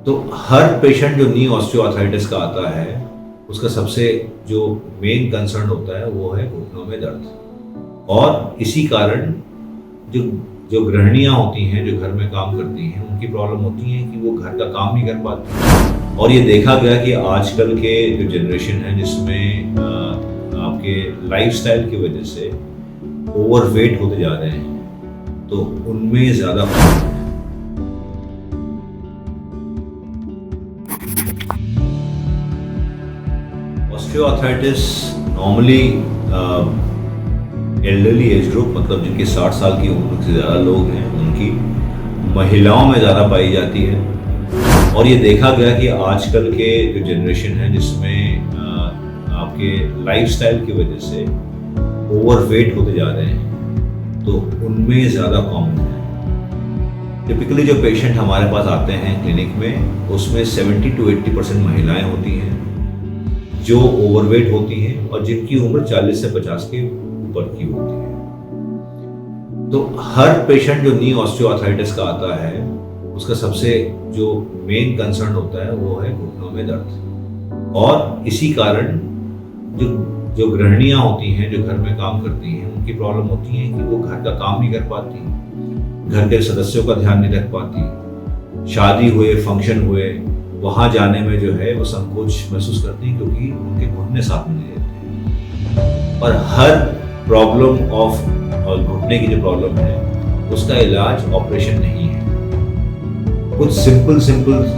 तो हर पेशेंट जो knee osteoarthritis का आता है, उसका सबसे जो मेन कंसर्न होता है वो है घुटनों में दर्द। और इसी कारण जो जो गृहिणियाँ होती हैं, जो घर में काम करती हैं, उनकी प्रॉब्लम होती है कि वो घर का काम नहीं कर पाती। और ये देखा गया कि आजकल के जो जनरेशन है, जिसमें आपके लाइफस्टाइल की वजह से ओवरवेट होते जा रहे हैं, तो उनमें ज़्यादा osteoarthritis normally elderly age group, मतलब जिनके 60 साल की उम्र से ज़्यादा लोग हैं, उनकी महिलाओं में ज़्यादा पाई जाती है। और ये देखा गया कि आजकल के जो जनरेशन है, जिसमें आपके लाइफस्टाइल की वजह से ओवरवेट होते जा रहे हैं, तो उनमें ज़्यादा कॉमन है। टिपिकली जो पेशेंट हमारे पास आते हैं क्लिनिक में, उसमें 70 to 80% महिलाएं होती हैं जो ओवरवेट होती हैं और जिनकी उम्र 40 से 50 के ऊपर की होती है। तो हर पेशेंट जो नी ऑस्टियोआर्थराइटिस का आता है, उसका सबसे जो मेन कंसर्न होता है वो है घुटनों में दर्द। और इसी कारण जो गृहिणियाँ होती हैं, जो घर में काम करती हैं, उनकी प्रॉब्लम होती है कि वो घर का काम नहीं कर पाती, घर के सदस्यों का ध्यान नहीं रख पाती, शादी हुए, फंक्शन हुए, वहाँ जाने में जो है वो संकोच महसूस करती हैं क्योंकि उनके घुटने साथ में नहीं रहते हैं। और हर प्रॉब्लम ऑफ घुटने की जो प्रॉब्लम है, उसका इलाज ऑपरेशन नहीं है। कुछ सिंपल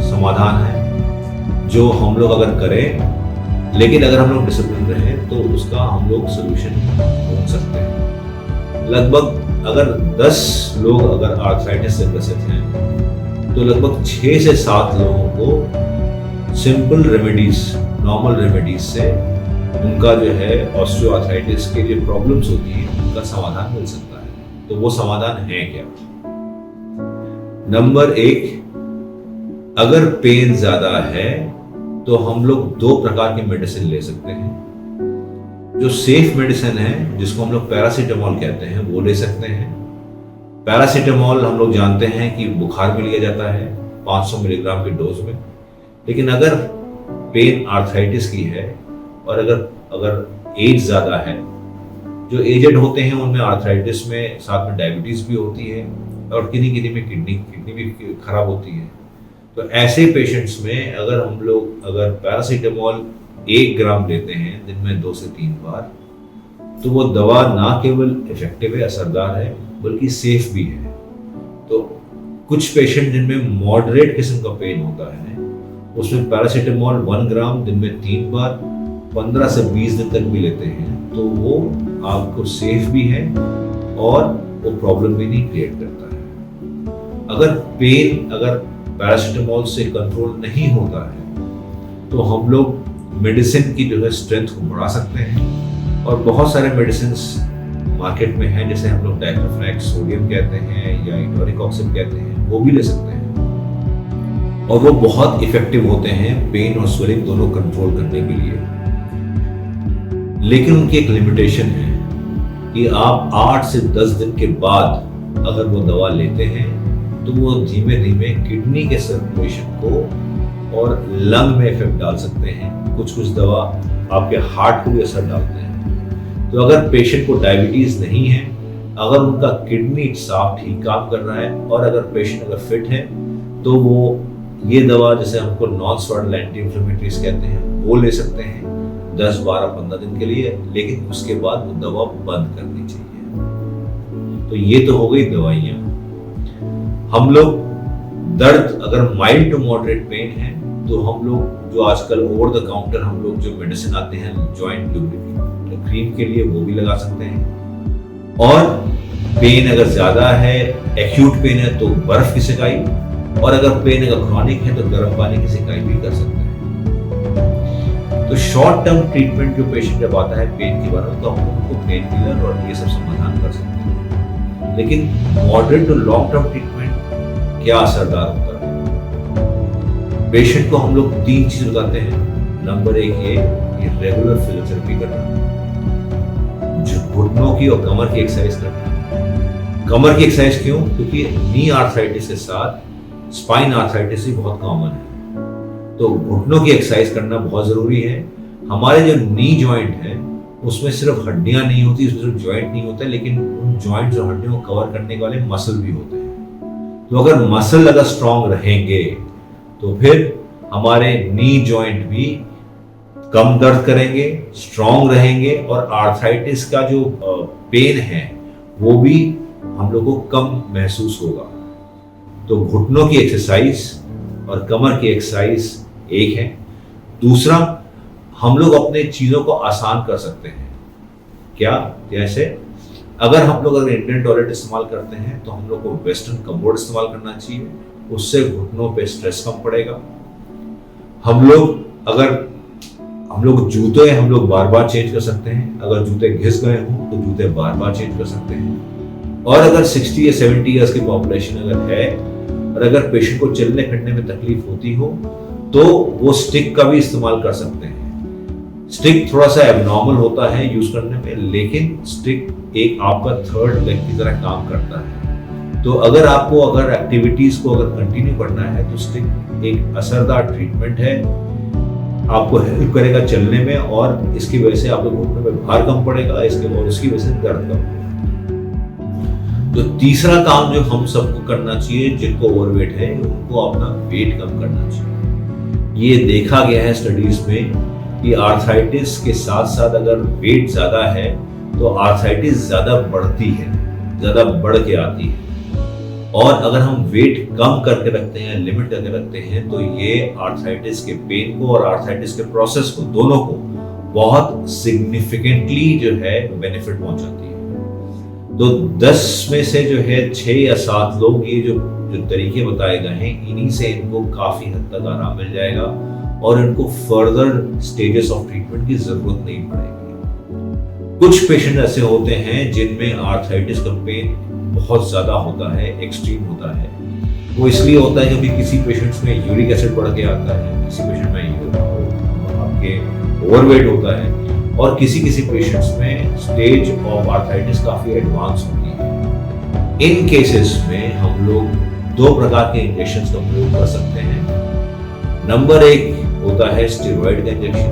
समाधान है जो हम लोग अगर करें, लेकिन अगर हम लोग डिसिप्लिन रहें, तो उसका हम लोग सोल्यूशन ढूंढ सकते हैं। लगभग अगर 10 लोग अगर आर्थराइटिस से ग्रसित हैं, तो लगभग 6 से 7 लोगों को सिंपल रेमेडीज, नॉर्मल रेमेडीज से उनका जो है ऑस्टियोआर्थराइटिस के जो प्रॉब्लम्स होती हैं, उनका समाधान मिल सकता है। तो वो समाधान है क्या? नंबर 1, अगर पेन ज्यादा है तो हम लोग 2 प्रकार की मेडिसिन ले सकते हैं। जो सेफ मेडिसिन है, जिसको हम लोग पैरासीटामोल कहते हैं, वो ले सकते हैं। पैरासीटामोल हम लोग जानते हैं कि बुखार में लिया जाता है 500 मिलीग्राम की डोज में। लेकिन अगर पेन आर्थराइटिस की है और अगर एज ज़्यादा है, जो एजेड होते हैं उनमें आर्थराइटिस में साथ में डायबिटीज़ भी होती है और किन्हीं में किडनी भी खराब होती है। तो ऐसे पेशेंट्स में अगर पैरासीटामोल 1 ग्राम लेते हैं दिन में 2 से 3 बार, तो वो दवा ना केवल इफेक्टिव है, असरदार है, बल्कि सेफ भी है। तो कुछ पेशेंट जिनमें मॉडरेट किस्म का पेन होता है, उसमें पैरासीटामोल 1 ग्राम दिन में 3 बार 15 से 20 दिन तक भी लेते हैं, तो वो आपको सेफ भी है और वो प्रॉब्लम भी नहीं क्रिएट करता है। अगर पैरासीटामोल से कंट्रोल नहीं होता है, तो हम लोग मेडिसिन की जो है स्ट्रेंथ को बढ़ा सकते हैं। और बहुत सारे मेडिसिन मार्केट में हैं, जैसे हम लोग डाइक्लोफेनेक सोडियम कहते हैं या इटोरिकॉक्सिन कहते हैं, वो भी ले सकते हैं। और वो बहुत इफेक्टिव होते हैं पेन और स्वेलिंग दोनों कंट्रोल करने के लिए। लेकिन उनकी एक लिमिटेशन है कि आप 8 से 10 दिन के बाद अगर वो दवा लेते हैं, तो वो धीमे धीमे किडनी के सर्कुलेशन को और लंग में इफेक्ट डाल सकते हैं। कुछ दवा आपके हार्ट को भी असर डालते हैं। तो अगर पेशेंट को डायबिटीज नहीं है, अगर उनका किडनी साफ ठीक काम कर रहा है और अगर पेशेंट फिट है, तो वो ये दवा, जैसे हमको नॉन स्टेरॉइडल एंटी इंफ्लेमेटरीज कहते हैं, वो ले सकते हैं 10, 12, 15 दिन के लिए। लेकिन उसके बाद वो दवा बंद करनी चाहिए। तो ये तो हो गई दवाइयाँ। हम लोग दर्द, अगर माइल्ड टू मॉडरेट पेन है, तो हम लोग जो आजकल ओवर द काउंटर हम लोग जो मेडिसिन आते हैं जॉइंट लुब्रिकेंट क्रीम के लिए, वो भी लगा सकते हैं। और पेन अगर ज्यादा है, एक्यूट पेन है, तो बर्फ की सेकाई, और अगर पेन अगर क्रॉनिक है तो गर्म पानी की सेकाई भी कर सकते हैं। तो शॉर्ट टर्म ट्रीटमेंट जो पेशेंट जब आता है पेन के बारे में, तो हम उनको पेन किलर और ये सब समाधान कर सकते हैं। लेकिन moderate to long term treatment क्या असरदार होता है? पेशेंट को हम लोग 3 चीज बताते हैं। नंबर 1 ये रेगुलर फिजियोथेरेपी करना, घुटनों की और कमर की एक्सरसाइज करना। कमर की एक्सरसाइज क्यों? क्योंकि नी आर्थराइटिस के साथ स्पाइन आर्थराइटिस भी बहुत कॉमन है। तो घुटनों की एक्सरसाइज करना बहुत जरूरी है। हमारे जो नी जॉइंट है उसमें सिर्फ हड्डियां नहीं होती, उसमें सिर्फ जॉइंट नहीं होता, लेकिन उन जॉइंट्स और हड्डियों को कवर करने वाले मसल भी होते हैं। तो अगर मसल अगर स्ट्रांग रहेंगे तो फिर हमारे नी जॉइंट भी कम दर्द करेंगे, स्ट्रांग रहेंगे, और आर्थराइटिस का जो पेन है वो भी हम लोग को कम महसूस होगा। तो घुटनों की एक्सरसाइज और कमर की एक्सरसाइज एक है। दूसरा, हम लोग अपने चीजों को आसान कर सकते हैं। क्या? जैसे अगर हम लोग अगर इंडियन टॉयलेट इस्तेमाल करते हैं तो हम लोग को वेस्टर्न कमोड इस्तेमाल करना चाहिए, उससे घुटनों पे स्ट्रेस कम पड़ेगा। हम लोग जूते हम लोग बार बार चेंज कर सकते हैं। अगर जूते घिस गए हों तो जूते बार बार चेंज कर सकते हैं। और अगर 60 या 70 ईयर्स की पॉपुलेशन अगर है और अगर पेशेंट को चलने फिरने में तकलीफ होती हो तो वो स्टिक का भी इस्तेमाल कर सकते हैं। स्टिक थोड़ा सा एबनॉर्मल होता है यूज करने में, लेकिन स्टिक एक आपका थर्ड लेग की तरह काम करता है। तो अगर आपको अगर एक्टिविटीज को अगर कंटिन्यू करना है तो स्टिक एक असरदार ट्रीटमेंट है, आपको हेल्प करेगा चलने में, और इसकी वजह से आपके घुटनों में भार कम पड़ेगा, और इसकी वजह से दर्द कम होगा। तो तीसरा काम जो हम सबको करना चाहिए, जिनको ओवरवेट है उनको अपना वेट कम करना चाहिए। ये देखा गया है स्टडीज में कि आर्थराइटिस के साथ साथ अगर वेट ज्यादा है तो आर्थराइटिस ज्यादा बढ़ती है, ज्यादा बढ़ के आती है। और अगर हम वेट कम करके रखते हैं, लिमिट करके रखते हैं, तो ये आर्थराइटिस के पेन को और आर्थराइटिस के प्रोसेस को, दोनों को बहुत सिग्निफिकेंटली जो है बेनिफिट पहुंचाती है। तो 10 में से जो है 6 या 7 लोग ये जो तरीके बताए गए हैं, इन्हीं से इनको काफी हद तक आराम मिल जाएगा और इनको फर्दर स्टेजेस ऑफ ट्रीटमेंट की जरूरत नहीं पड़ेगी। कुछ पेशेंट ऐसे होते हैं जिनमें आर्थराइटिस का पेन बहुत ज्यादा होता है, एक्सट्रीम होता है। वो इसलिए होता है क्योंकि किसी पेशेंट्स में यूरिक एसिड बढ़ के आता है, किसी पेशेंट में आपके ओवरवेट होता है, और किसी पेशेंट्स में स्टेज ऑफ आर्थराइटिस काफी एडवांस होती है। इन केसेस में हम लोग 2 प्रकार के इंजेक्शन का प्रयोग कर सकते हैं। नंबर 1 होता है स्टेरॉइड का इंजेक्शन।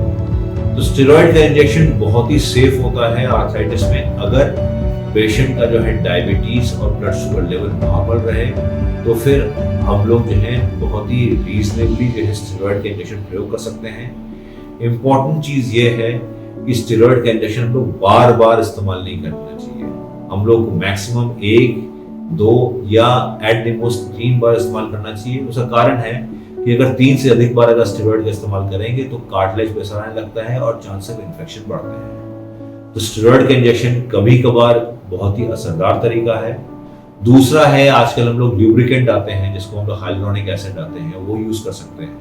तो स्टेरॉइड का इंजेक्शन बहुत ही सेफ होता है आर्थराइटिस में, अगर पेशेंट का जो है डायबिटीज और ब्लड शुगर लेवल नॉर्मल रहे तो फिर हम लोग जो है बहुत ही रीजनेबली जो है स्टेरॉइड का इंजेक्शन प्रयोग कर सकते हैं। इंपॉर्टेंट चीज ये है कि स्टेरॉइड का इंजेक्शन हम लोग बार बार इस्तेमाल नहीं करना चाहिए। हम लोग को मैक्सिमम 1, 2 या एट द मोस्ट 3 बार इस्तेमाल करना चाहिए। उसका कारण है कि अगर 3 से अधिक बार अगर स्टेरॉइड का इस्तेमाल करेंगे तो कार्टिलेज पे असर आने लगता है और चांसेस ऑफ इन्फेक्शन बढ़ते हैं। तो स्टेरॉइड का इंजेक्शन कभी कभार बहुत ही असरदार तरीका है। दूसरा है, आजकल हम लोग ल्यूब्रिकेंट आते हैं जिसको हम लोग हाइलुरोनिक एसिड आते हैं, वो यूज कर सकते हैं।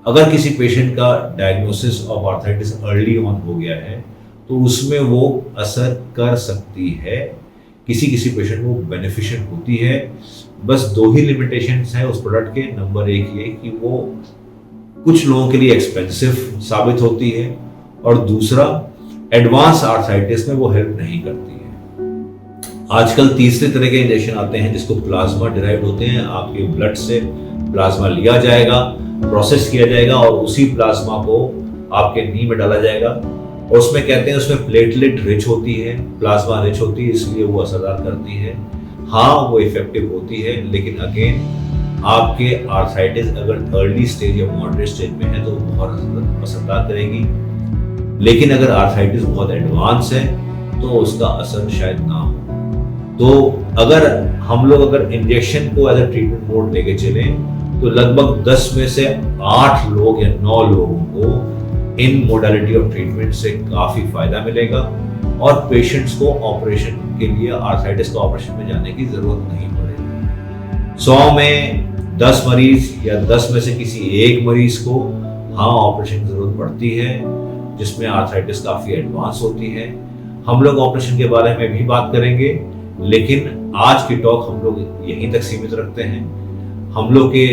अगर किसी पेशेंट का diagnosis of arthritis early on हो गया है तो उसमें वो असर कर सकती है, किसी पेशेंट को बेनिफिशियल होती है। बस 2 ही लिमिटेशंस हैं उस प्रोडक्ट के। नंबर 1 ये कि वो कुछ लोगों के लिए एक्सपेंसिव साबित होती है, और दूसरा एडवांस आर्थराइटिस में वो हेल्प नहीं करती है। आजकल तीसरे तरह के इंजेक्शन आते हैं जिसको प्लाज्मा डिराइव्ड होते हैं। आपके ब्लड से प्लाज्मा लिया जाएगा, प्रोसेस किया जाएगा और उसी प्लाज्मा को आपके नी में डाला जाएगा, और उसमें कहते हैं उसमें प्लेटलेट रिच होती है, प्लाज्मा रिच होती है, इसलिए वो असरदार करती है। हाँ, वो इफेक्टिव होती है, लेकिन अगेन आपके आर्थराइटिस अगर अर्ली स्टेज या मॉडरेट स्टेज में है तो बहुत असरदार करेगी। लेकिन अगर आर्थराइटिस बहुत एडवांस है तो उसका असर शायद ना हो। तो अगर हम लोग अगर इंजेक्शन को एज अ ट्रीटमेंट मोड लेके चलें तो लगभग 10 में से 8 लोग या 9 लोगों को इन मोडालिटी ऑफ ट्रीटमेंट से काफी फायदा मिलेगा, और पेशेंट्स को ऑपरेशन के लिए, आर्थराइटिस का ऑपरेशन में जाने की जरूरत नहीं पड़ेगी। 100 में 10 मरीज या 10 में से किसी एक मरीज को हाँ ऑपरेशन की जरूरत पड़ती है, जिसमें आर्थराइटिस काफी एडवांस होती है। हम लोग ऑपरेशन के बारे में भी बात करेंगे, लेकिन आज की टॉक हम लोग यहीं तक सीमित रखते हैं। हम लोग के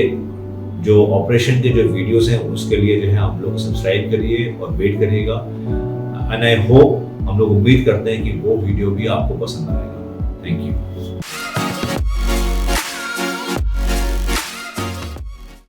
जो ऑपरेशन के जो वीडियोस हैं उसके लिए जो है आप लोग सब्सक्राइब करिए और वेट करिएगा। एंड आई होप, हम लोग उम्मीद करते हैं कि वो वीडियो भी आपको पसंद आएगा। Thank you.